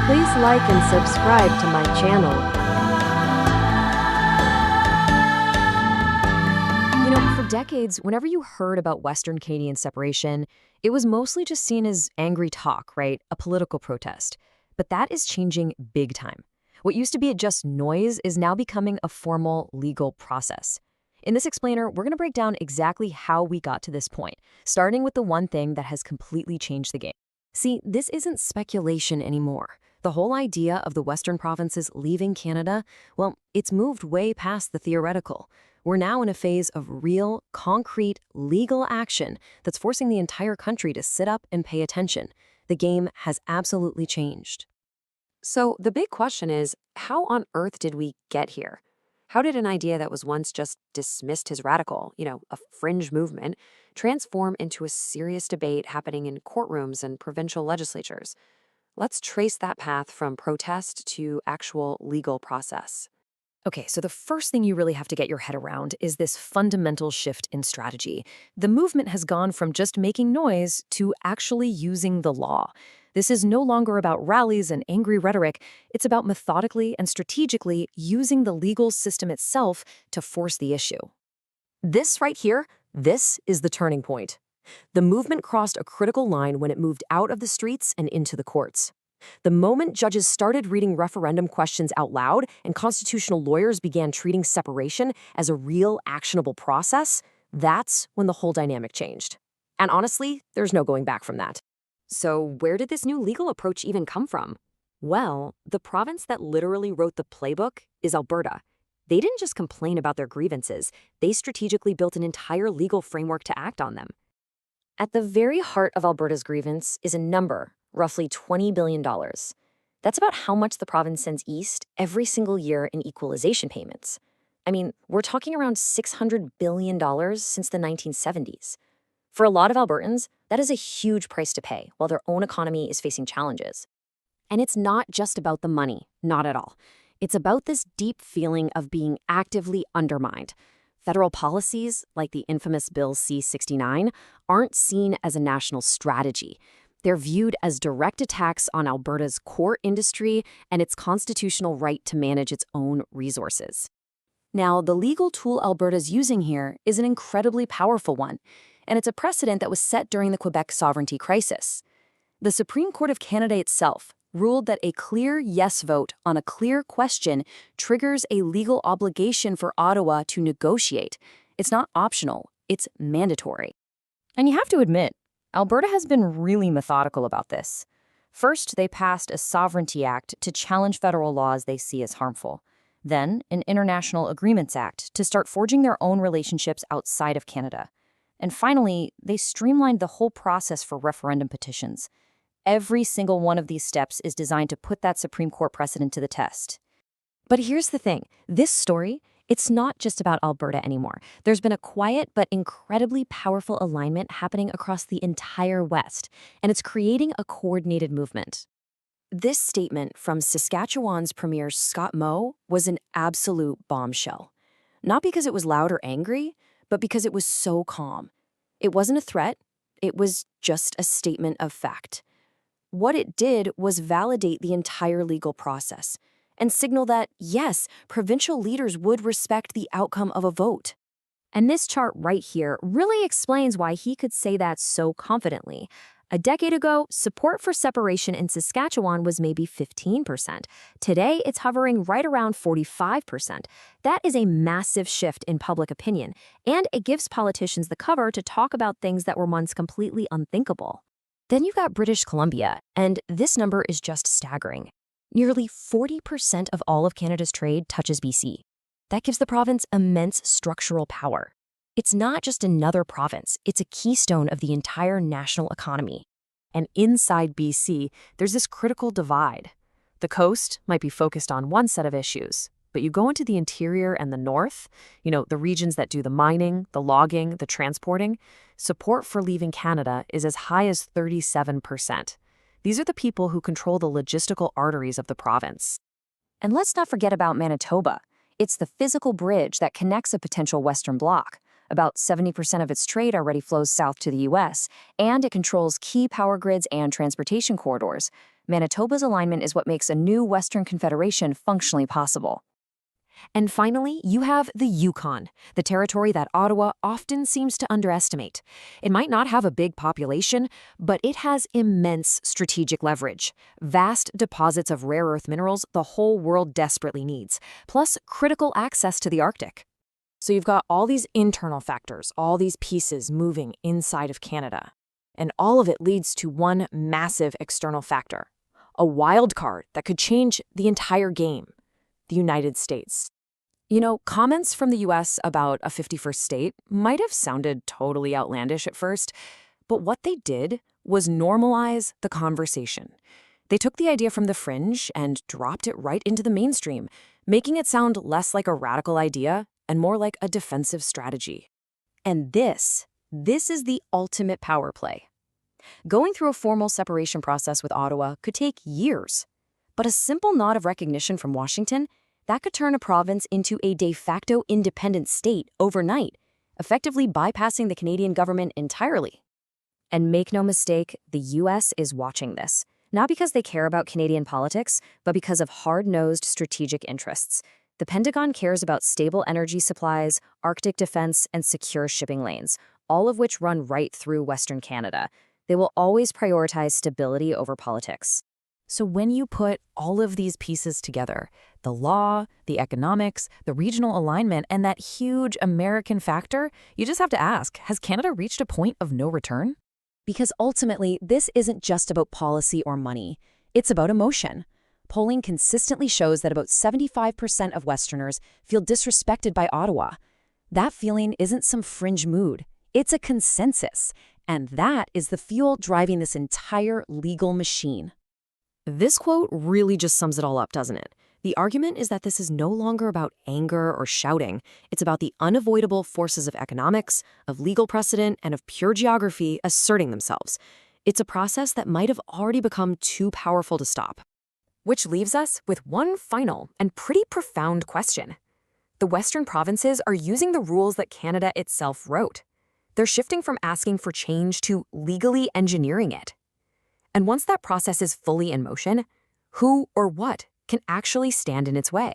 Please like and subscribe to my channel. For decades, whenever you heard about Western Canadian separation, it was mostly just seen as angry talk, right? A political protest. But that is changing big time. What used to be just noise is now becoming a formal legal process. In this explainer, we're going to break down exactly how we got to this point, starting with the one thing that has completely changed the game. See, this isn't speculation anymore. The whole idea of the Western provinces leaving Canada, well, it's moved way past the theoretical. We're now in a phase of real, concrete, legal action that's forcing the entire country to sit up and pay attention. The game has absolutely changed. So the big question is, how on earth did we get here? How did an idea that was once just dismissed as radical, a fringe movement, transform into a serious debate happening in courtrooms and provincial legislatures? Let's trace that path from protest to actual legal process. Okay, so the first thing you really have to get your head around is this fundamental shift in strategy. The movement has gone from just making noise to actually using the law. This is no longer about rallies and angry rhetoric. It's about methodically and strategically using the legal system itself to force the issue. This right here, this is the turning point. The movement crossed a critical line when it moved out of the streets and into the courts. The moment judges started reading referendum questions out loud and constitutional lawyers began treating separation as a real, actionable process, that's when the whole dynamic changed. And honestly, there's no going back from that. So where did this new legal approach even come from? Well, the province that literally wrote the playbook is Alberta. They didn't just complain about their grievances, they strategically built an entire legal framework to act on them. At the very heart of Alberta's grievance is a number, roughly $20 billion. That's about how much the province sends east every single year in equalization payments. I mean, we're talking around $600 billion since the 1970s. For a lot of Albertans, that is a huge price to pay while their own economy is facing challenges. And it's not just about the money, not at all. It's about this deep feeling of being actively undermined. Federal policies, like the infamous Bill C-69, aren't seen as a national strategy. They're viewed as direct attacks on Alberta's core industry and its constitutional right to manage its own resources. Now, the legal tool Alberta's using here is an incredibly powerful one, and it's a precedent that was set during the Quebec sovereignty crisis. The Supreme Court of Canada itself ruled that a clear yes vote on a clear question triggers a legal obligation for Ottawa to negotiate. It's not optional, it's mandatory. And you have to admit, Alberta has been really methodical about this. First, they passed a Sovereignty Act to challenge federal laws they see as harmful. Then, an International Agreements Act to start forging their own relationships outside of Canada. And finally, they streamlined the whole process for referendum petitions. Every single one of these steps is designed to put that Supreme Court precedent to the test. But here's the thing. This story, it's not just about Alberta anymore. There's been a quiet but incredibly powerful alignment happening across the entire West, and it's creating a coordinated movement. This statement from Saskatchewan's Premier Scott Moe was an absolute bombshell. Not because it was loud or angry, but because it was so calm. It wasn't a threat. It was just a statement of fact. What it did was validate the entire legal process and signal that, yes, provincial leaders would respect the outcome of a vote. And this chart right here really explains why he could say that so confidently. A decade ago, support for separation in Saskatchewan was maybe 15%. Today, it's hovering right around 45%. That is a massive shift in public opinion, and it gives politicians the cover to talk about things that were once completely unthinkable. Then you've got British Columbia, and this number is just staggering. Nearly 40% of all of Canada's trade touches BC. That gives the province immense structural power. It's not just another province, it's a keystone of the entire national economy. And inside BC, there's this critical divide. The coast might be focused on one set of issues, but you go into the interior and the north, the regions that do the mining, the logging, the transporting, support for leaving Canada is as high as 37%. These are the people who control the logistical arteries of the province. And let's not forget about Manitoba. It's the physical bridge that connects a potential Western bloc. About 70% of its trade already flows south to the U.S., and it controls key power grids and transportation corridors. Manitoba's alignment is what makes a new Western Confederation functionally possible. And finally, you have the Yukon, the territory that Ottawa often seems to underestimate. It might not have a big population, but it has immense strategic leverage, vast deposits of rare earth minerals the whole world desperately needs, plus critical access to the Arctic. So you've got all these internal factors, all these pieces moving inside of Canada. And all of it leads to one massive external factor, a wild card that could change the entire game: the United States. You know, comments from the US about a 51st state might have sounded totally outlandish at first, but what they did was normalize the conversation. They took the idea from the fringe and dropped it right into the mainstream, making it sound less like a radical idea and more like a defensive strategy. And this is the ultimate power play. Going through a formal separation process with Ottawa could take years, but a simple nod of recognition from Washington, that could turn a province into a de facto independent state overnight, effectively bypassing the Canadian government entirely. And make no mistake, the US is watching this, not because they care about Canadian politics, but because of hard-nosed strategic interests. The Pentagon cares about stable energy supplies, Arctic defense, and secure shipping lanes, all of which run right through Western Canada. They will always prioritize stability over politics. So when you put all of these pieces together, the law, the economics, the regional alignment, and that huge American factor, you just have to ask, has Canada reached a point of no return? Because ultimately, this isn't just about policy or money. It's about emotion. Polling consistently shows that about 75% of Westerners feel disrespected by Ottawa. That feeling isn't some fringe mood. It's a consensus. And that is the fuel driving this entire legal machine. This quote really just sums it all up, doesn't it? The argument is that this is no longer about anger or shouting. It's about the unavoidable forces of economics, of legal precedent, and of pure geography asserting themselves. It's a process that might have already become too powerful to stop. Which leaves us with one final and pretty profound question. The Western provinces are using the rules that Canada itself wrote. They're shifting from asking for change to legally engineering it. And once that process is fully in motion, who or what can actually stand in its way?